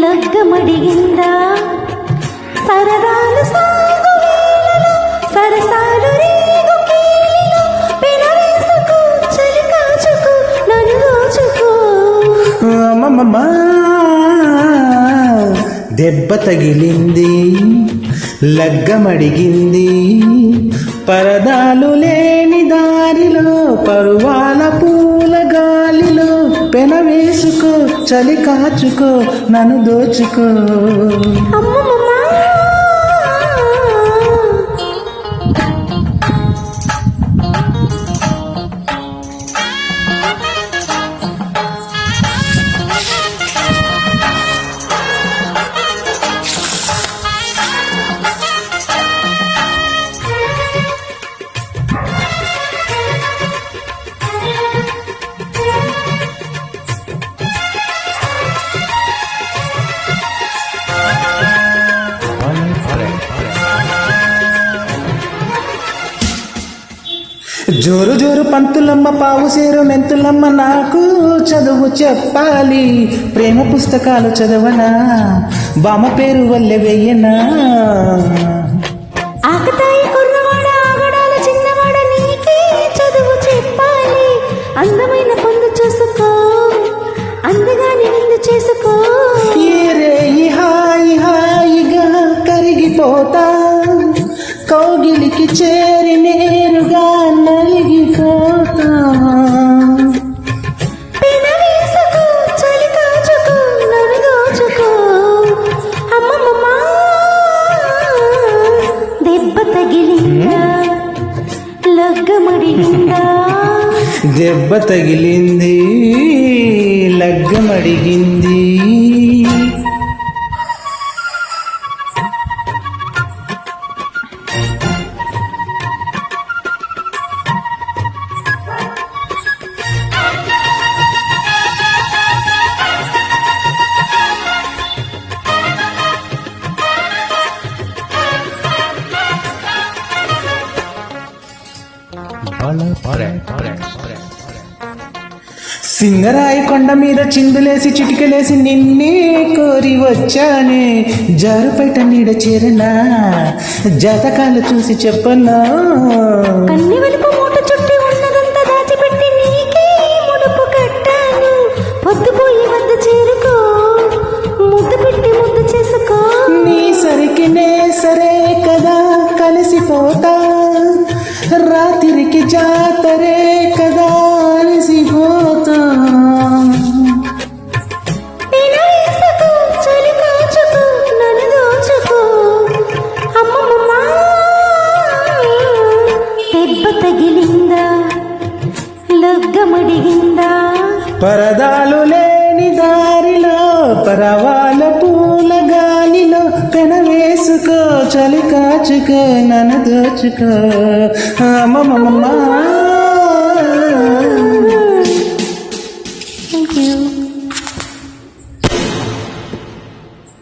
లగ్గమడిగిందా సరదాలు సాగు వేళలో సరసాలు రేగు కేళిలో పెనవేసుకు చలి కాచుకు నన్ను దోచుకో అమ్మమ్మా దెబ్బ తగిలింది లగ్గమడిగింది పరదాలు లేని దారిలో పరువాల పూల గాలిలో పెన వేసుకో చలి కాచుకో నన్ను దోచుకో అమ్మమ్మా జోరు జోరు పంతులమ్మ పావు సేరు మెంతులమ్మ నాకు చదువు చెప్పాలి ప్రేమ పుస్తకాలు చదవనా బామ పేరు వల్లె వెయ్యనా ఆకతాయి కుర్రవాడ ఆగడాల చిన్నవాడ నీకే చదువు చెప్పాలి అందమైన పొందు చూసుకో అందగాని విందు చేసుకో ఏరే హాయి హాయిగా కరిగిపోతా కౌగిలికి చేరి నేరుగా నలిగిపోతా పెనవేసుకు చలి కాచుకు నన్ను దోచుకో అమ్మమ్మా దెబ్బ తగిలిందా లగ్గమడిగిందా దెబ్బ తగిలింది లగ్గమడిగింది సింగరాయి కొండ మీద చిందులేసి చిటికలేసి నిన్నే కోరి వచ్చానే జారుపేట నీడ చేరనా జాతకాలు చూసి చెప్పనా కన్ని వెలుపు మూట చుట్టి ఉన్నదంతా దాచిపెట్టి నీకే ముడుపు కట్టాను పొద్దుపోయి వద్ద చేరుకో ముద్దు పెట్టి ముద్దు చేసుకో నీ సరికినే సరే కదా కలిసిపోతా రాత్రికి జాతరే కదా అలసిపోతా పెనవేసుకు చలి కాచుకు నన్ను దోచుకో అమ్మమ్మా దెబ్బ తగిలిందా లగ్గమడిగిందా పరదాలు లేని దారిలో పరవాల పూల గాలిలో పెన వేసుకో చలి కాచుకో నన్ను దోచుకో అమ్మమ్మమ్మ